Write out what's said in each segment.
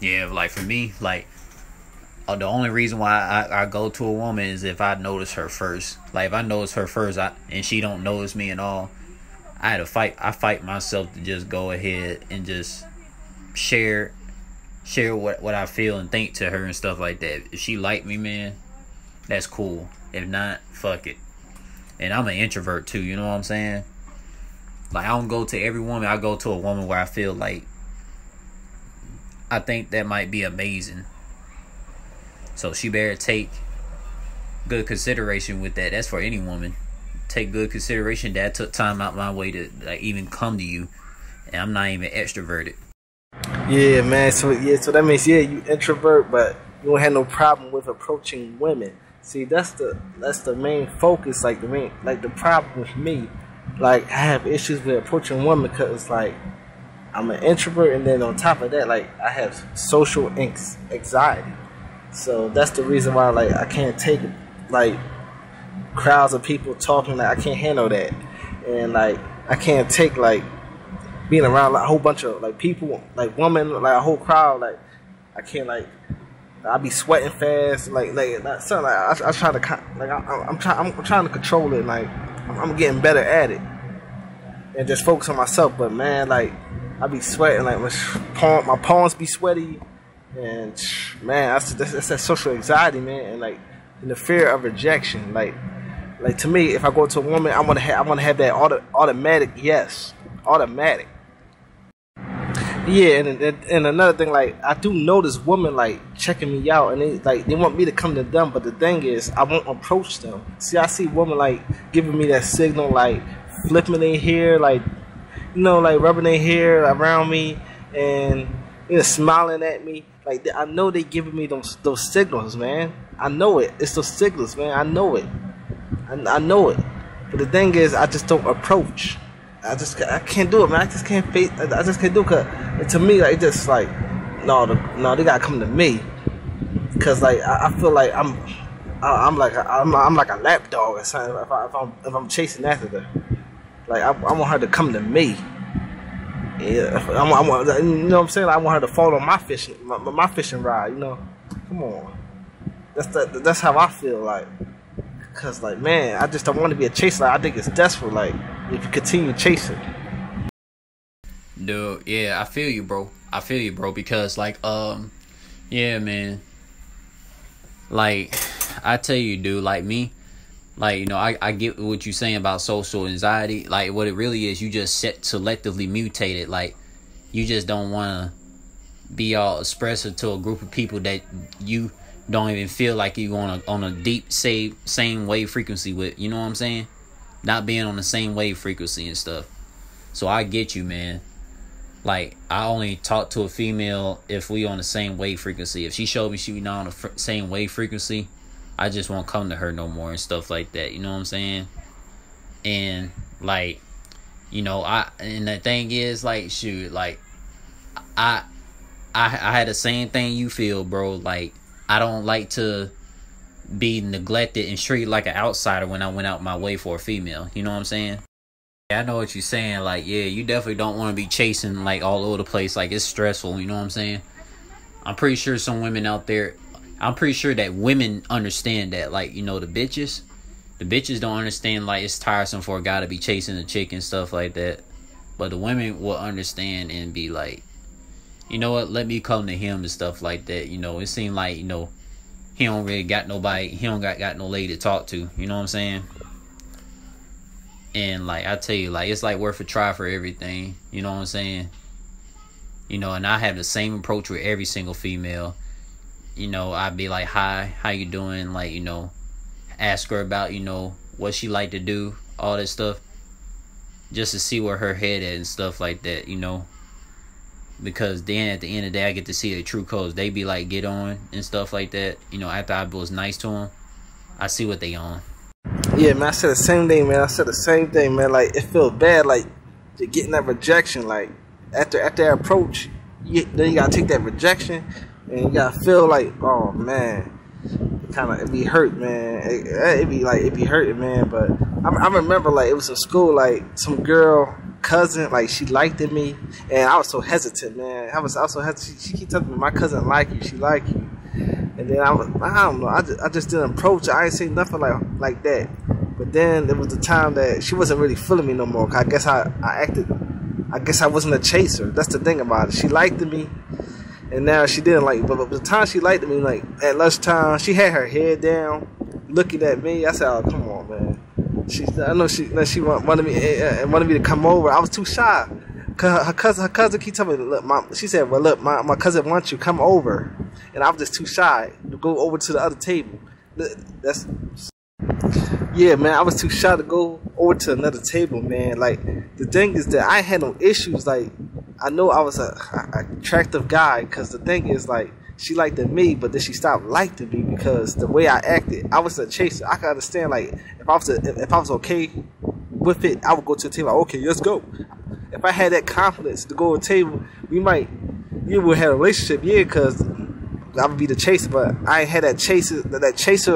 Yeah, like for me, like the only reason why I go to a woman is if I notice her first. Like if I notice her first, and she don't notice me at all, I had to fight. I fight myself to just go ahead and just share what I feel and think to her and stuff like that. If she like me, man, that's cool. If not, fuck it. And I'm an introvert too, you know what I'm saying? Like I don't go to every woman. I go to a woman where I feel like I think that might be amazing. So she better take good consideration with that. That's for any woman. Take good consideration that I took time out my way to like even come to you, and I'm not even extroverted. Yeah, man. So that means you introvert, but you don't have no problem with approaching women. See, that's the main focus. Like the problem with me, like I have issues with approaching women because like I'm an introvert, and then on top of that, like I have social anxiety. So that's the reason why like I can't take like crowds of people talking. Like I can't handle that, and like I can't take like being around like a whole bunch of like people, like women, like a whole crowd. Like I can't like I be sweating fast. Like something like I try to like I'm trying to control it. Like I'm getting better at it and just focus on myself. But man, like I be sweating. Like my palms be sweaty. And man, that's that social anxiety, man, and like and the fear of rejection. Like to me, if I go to a woman, I want to have that automatic yes, automatic. Yeah, and another thing, like I do notice women like checking me out, and they want me to come to them, but the thing is, I won't approach them. See, I see women like giving me that signal, like flipping their hair, like like rubbing their hair around me, and smiling at me. Like I know they giving me those signals, man. I know it. It's those signals, man. I know it. I know it. But the thing is, I just don't approach. I can't do it, man. I just can't do it. Cause to me, like just like no, they gotta come to me. Cause like I feel like I'm like a lap dog or something. If I'm chasing after her, like I want her to come to me. Yeah, I want, you know what I'm saying? Like, I want her to follow my fishing ride. Come on. That's how I feel. Like, cause like man, I just don't want to be a chaser. Like, I think it's desperate. Like if you continue chasing. Dude, yeah, I feel you, bro. Because like yeah, man. Like I tell you, dude. Like me. Like, I get what you're saying about social anxiety. Like, what it really is, you just selectively mutated. Like, you just don't want to be all expressive to a group of people that you don't even feel like you on a deep, same wave frequency with. You know what I'm saying? Not being on the same wave frequency and stuff. So, I get you, man. Like, I only talk to a female if we on the same wave frequency. If she showed me she not on the same wave frequency, I just won't come to her no more and stuff like that. You know what I'm saying? And like, and the thing is, like, shoot, like, I had the same thing you feel, bro. Like, I don't like to be neglected and treated like an outsider when I went out my way for a female. You know what I'm saying? Yeah, I know what you're saying. Like, yeah, you definitely don't want to be chasing like all over the place. Like, it's stressful. You know what I'm saying? I'm pretty sure some women out there. I'm pretty sure that women understand that, like, the bitches don't understand, like, it's tiresome for a guy to be chasing a chick and stuff like that. But the women will understand and be like, you know what, let me come to him and stuff like that. It seemed like, he don't really got nobody, he don't got no lady to talk to. You know what I'm saying? And, like, I tell you, like, it's, like, worth a try for everything. You know what I'm saying? And I have the same approach with every single female. I'd be like, hi, how you doing? Like, ask her about, what she like to do, all that stuff. Just to see where her head at and stuff like that, Because then at the end of the day, I get to see their true colors. They be like, get on and stuff like that. After I was nice to them, I see what they on. Yeah, man, I said the same thing, man. Like, it feels bad, like, to getting that rejection. Like, after that approach, then you gotta take that rejection. And you gotta feel like, oh man, it be hurt, man. It be hurting, man. But I remember, like, it was in school, like some girl, cousin, like, she liked me, and I was so hesitant, man. I was so hesitant. She keep telling me, my cousin like you, she like you. And then I don't know, I just didn't approach her. I ain't say nothing like that. But then it was the time that she wasn't really feeling me no more. 'Cause I guess I wasn't a chaser. That's the thing about it. She liked me, and now she didn't like me. But the time she liked me, like at lunchtime, she had her head down, looking at me. I said, "Oh, come on, man." I know she wanted me to come over. I was too shy. Cause her cousin keep telling me, look, she said, well, look, my cousin wants you, come over. And I was just too shy to go over to the other table. Yeah, man, I was too shy to go over to another table, man. Like, the thing is that I had no issues. Like, I know I was a attractive guy, because the thing is, like, she liked me, but then she stopped liking me because the way I acted. I was a chaser. I can understand, like, if I was okay with it, I would go to the table, like, okay, let's go. If I had that confidence to go to the table, we would have a relationship, yeah, because I would be the chaser, but I ain't had that chaser,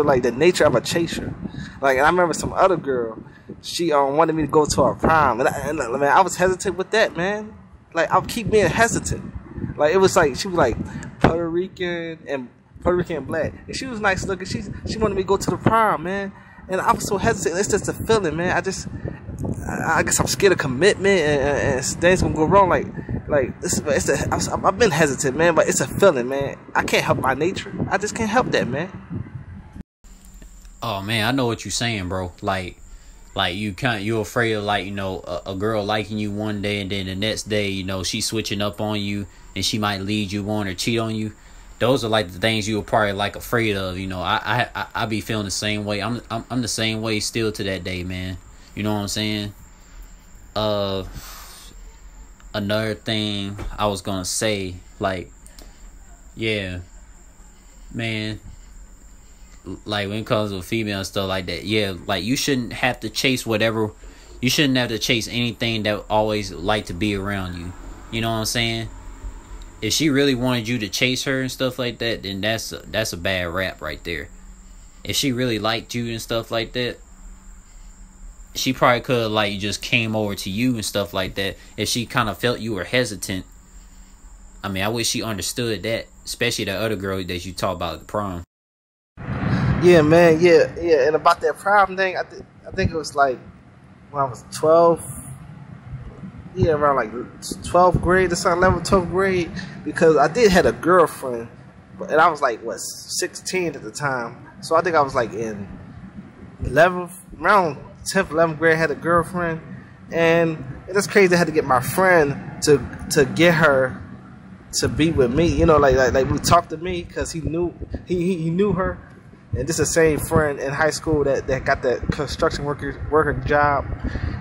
like the nature of a chaser. Like, and I remember some other girl, she wanted me to go to her prom, and man, I was hesitant with that, man. Like, I would keep being hesitant. Like, it was like, she was like Puerto Rican and black, and she was nice looking. She wanted me to go to the prom, man, and I was so hesitant. It's just a feeling, man. I guess I'm scared of commitment, and things gonna go wrong. I've been hesitant, man, but it's a feeling, man. I can't help my nature. I just can't help that, man. Oh man, I know what you're saying, bro. Like you're afraid of, like, you know, a girl liking you one day, and then the next day, you know, she's switching up on you, and she might lead you on or cheat on you. Those are like the things you were probably like afraid of. You know, I be feeling the same way. I'm the same way still to that day, man. You know what I'm saying? Another thing I was gonna say, like, yeah, man, like, when it comes to female and stuff like that, yeah, like, you shouldn't have to chase anything that always like to be around you. You know what I'm saying? If she really wanted you to chase her and stuff like that, then that's a bad rap right there. If she really liked you and stuff like that, she probably could have, like, just came over to you and stuff like that. If she kind of felt you were hesitant, I mean, I wish she understood that, especially the other girl that you talked about at the prom. Yeah, man, yeah. And about that prom thing, I think it was like when I was 12. Yeah, around like 12th grade or something, 11th, 12th grade, because I did had a girlfriend, and I was like, 16 at the time. So I think I was like in 11th, around 10th, 11th grade, I had a girlfriend, and it's crazy. I had to get my friend to get her to be with me. You know, like we talked to me because he knew her, and this is the same friend in high school that got that construction worker job,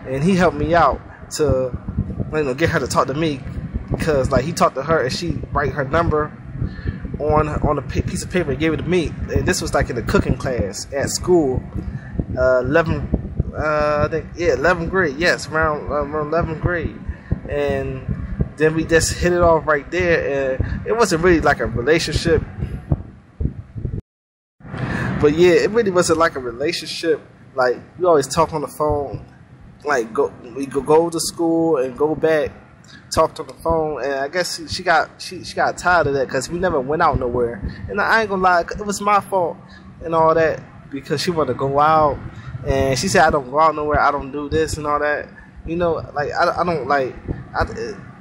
and he helped me out to, you know, get her to talk to me, because like he talked to her and she write her number on a piece of paper and gave it to me. And this was like in the cooking class at school, 11th grade, yes, around 11th grade. And then we just hit it off right there, and it wasn't really like a relationship, but yeah, it really wasn't like a relationship. Like, we always talk on the phone, like we go to school and go back, talked on the phone, and I guess she got tired of that because we never went out nowhere. And I ain't gonna lie, it was my fault and all that, because she wanted to go out, and she said I don't go out nowhere, I don't do this and all that. You know, like I don't like.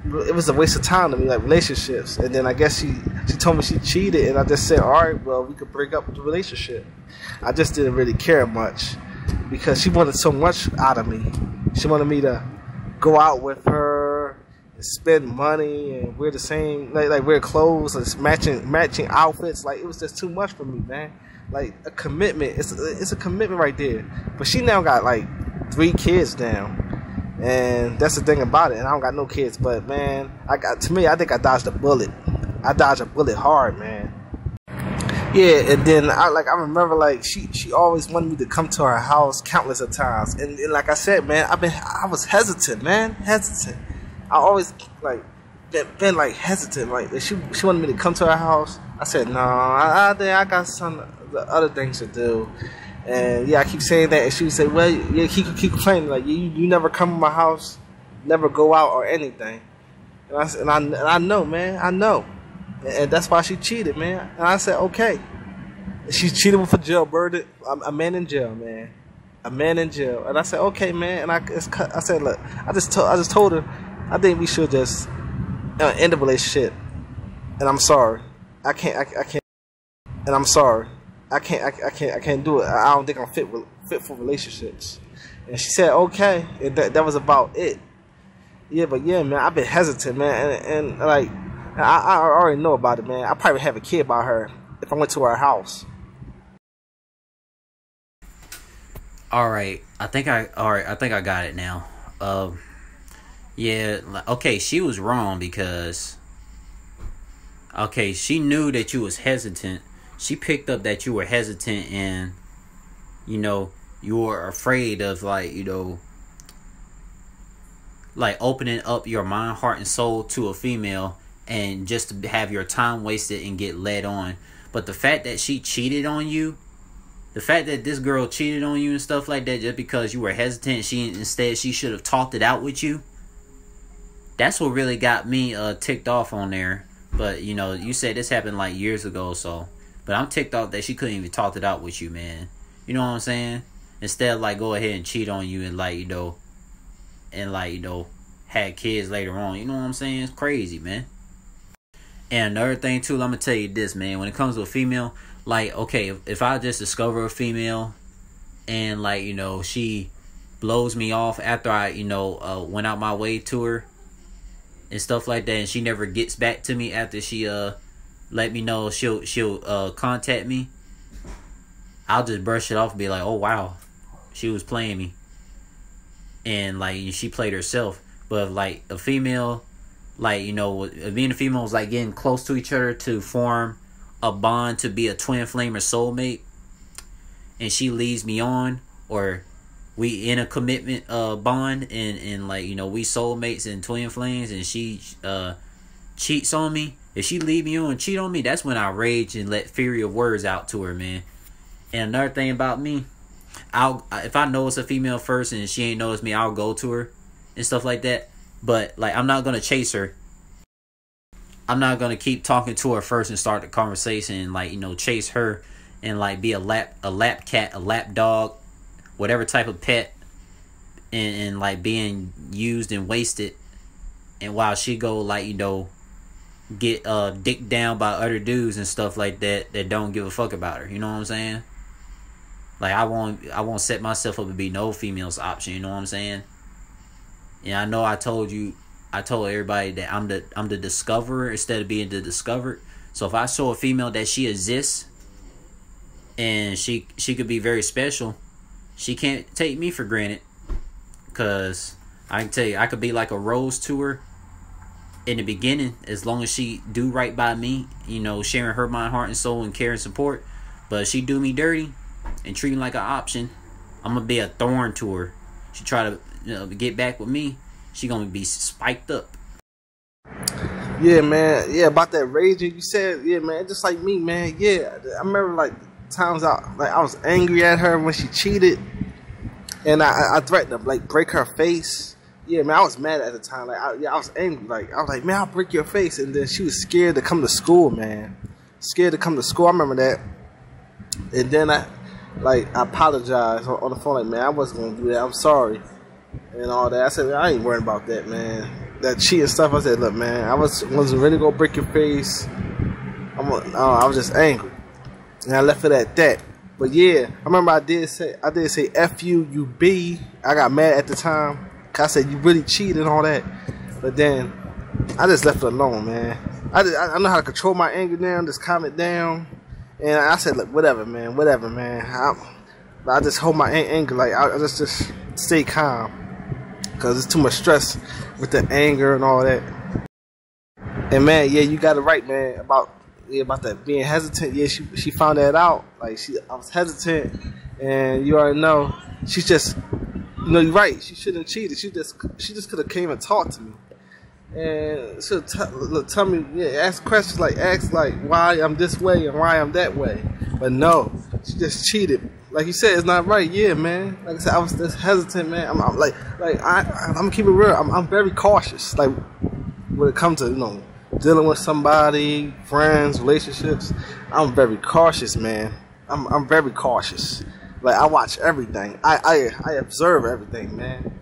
It was a waste of time to me, like relationships. And then I guess she told me she cheated, and I just said, all right, well, we could break up with the relationship. I just didn't really care much, because she wanted so much out of me. She wanted me to go out with her and spend money and wear the same, like wear clothes and matching outfits. Like, it was just too much for me, man. Like, a commitment, it's a commitment right there. But she now got like 3 kids now, and that's the thing about it. And I don't got no kids, but man, I think I dodged a bullet. I dodged a bullet hard, man. Yeah, and then I remember, like, she always wanted me to come to her house countless of times, and like I said, man, I was hesitant, man, hesitant. I always like been like hesitant. Like, she wanted me to come to her house. I said no, I got some other things to do. And yeah, I keep saying that, and she would say, well, yeah, keep complaining, like, you never come to my house. never go out or anything. And I know, man, I know. And that's why she cheated, man. And I said, okay. She cheated with a jailbird, a man in jail, man. A man in jail. And I said, okay, man. And I said, look, I just told her, I think we should just end the relationship. And I'm sorry. I can't. And I'm sorry. I can't do it. I don't think I'm fit for relationships. And she said, okay. And that was about it. Yeah, but yeah, man, I've been hesitant, man. And like, I already know about it, man. I probably have a kid by her if I went to her house. All right, I think I got it now. Yeah, okay, she was wrong because, okay, she knew that you was hesitant. She picked up that you were hesitant and, you know, you were afraid of, like, you know, like opening up your mind, heart, and soul to a female and just to have your time wasted and get led on. But the fact that she cheated on you, the fact that this girl cheated on you and stuff like that just because you were hesitant, she should have talked it out with you. That's what really got me ticked off on there. But, you know, you said this happened like years ago, so. But I'm ticked off that she couldn't even talk it out with you, man. You know what I'm saying? Instead of, like, go ahead and cheat on you and, like, you know, had kids later on. You know what I'm saying? It's crazy, man. And another thing, too, I'm going to tell you this, man. When it comes to a female, like, okay, if I just discover a female and, like, you know, she blows me off after I, you know, went out my way to her and stuff like that, and she never gets back to me after she let me know she'll contact me, I'll just brush it off and be like, oh, wow, she was playing me. And, like, she played herself. But, like, a female, like, you know, being a female is, like, getting close to each other to form a bond, to be a twin flame or soulmate, and she leads me on, or we in a commitment bond, and like, you know, we soulmates and twin flames, and she cheats on me. If she leave me on and cheat on me, that's when I rage and let fury of words out to her, man. And another thing about me, if I know it's a female first and she ain't noticed me, I'll go to her and stuff like that. But, like, I'm not gonna chase her. I'm not gonna keep talking to her first and start the conversation and, like, you know, chase her and, like, be a lap cat, a lap dog, whatever type of pet, and like being used and wasted. And while she go, like, you know, get dicked down by other dudes and stuff like that don't give a fuck about her. You know what I'm saying? Like, I won't set myself up to be no female's option. You know what I'm saying? And I know I told everybody that I'm the discoverer instead of being the discovered. So if I show a female that she exists and she could be very special, she can't take me for granted. Cause I can tell you, I could be like a rose to her in the beginning, as long as she do right by me, you know, sharing her mind, heart, and soul, and care and support. But if she do me dirty and treat me like an option, I'm gonna be a thorn to her. She try to, you know, get back with me, she gonna be spiked up. Yeah, man. Yeah, about that raging you said. Yeah, man. Just like me, man. Yeah, I remember, like, times I was angry at her when she cheated, and I threatened to, like, break her face. Yeah, man. I was mad at the time. Like, I was angry. Like, I was like, man, I'll break your face. And then she was scared to come to school, man. Scared to come to school. I remember that. And then I apologized on the phone, like, man, I wasn't gonna do that. I'm sorry, and all that. I said, man, I ain't worried about that, man. That cheating stuff. I said, look, man, I wasn't really gonna break your face. I was just angry, and I left it at that. But yeah, I remember I did say F you, you B. I got mad at the time. Cause I said you really cheated and all that. But then I just left it alone, man. I know how to control my anger now, just calm it down. And I said, look, whatever, man. I just hold my anger, like, I just stay calm, because it's too much stress with the anger and all that. And, man, yeah, you got it right, man, about that being hesitant. Yeah, she found that out. Like, I was hesitant, and you already know, she's just, you know, you're right. She shouldn't have cheated. She just could have came and talked to me. And she'll tell me, yeah, ask questions like, why I'm this way and why I'm that way. But no, she just cheated. like you said, it's not right. Yeah, man. Like I said, I was just hesitant, man. I'm gonna keep it real. I'm very cautious. Like when it comes to dealing with somebody, friends, relationships, I'm very cautious, man. I'm very cautious. Like I watch everything. I observe everything, man.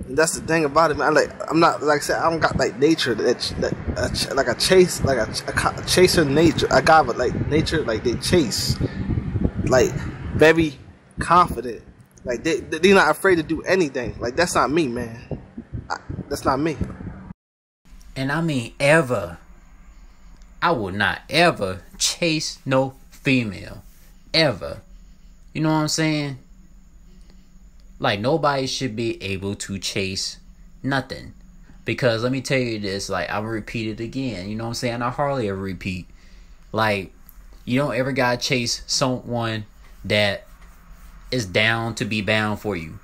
And that's the thing about it, man. I'm not, like I said, I don't got like nature like a chaser nature. I got like nature, like they chase, like very confident. Like they're not afraid to do anything. Like that's not me, man. That's not me. And I mean ever. I will not ever chase no female. Ever. You know what I'm saying? Like nobody should be able to chase nothing. Because let me tell you this, like I'll repeat it again. You know what I'm saying? I hardly ever repeat. Like you don't ever gotta chase someone that is down to be bound for you.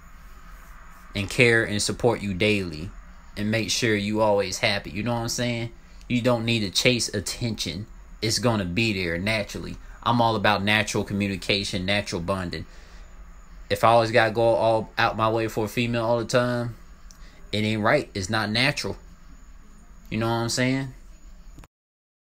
And care and support you daily. And make sure you always happy. You know what I'm saying? You don't need to chase attention. It's gonna be there naturally. I'm all about natural communication, natural bonding. If I always gotta go all out my way for a female all the time, it ain't right. It's not natural. You know what I'm saying?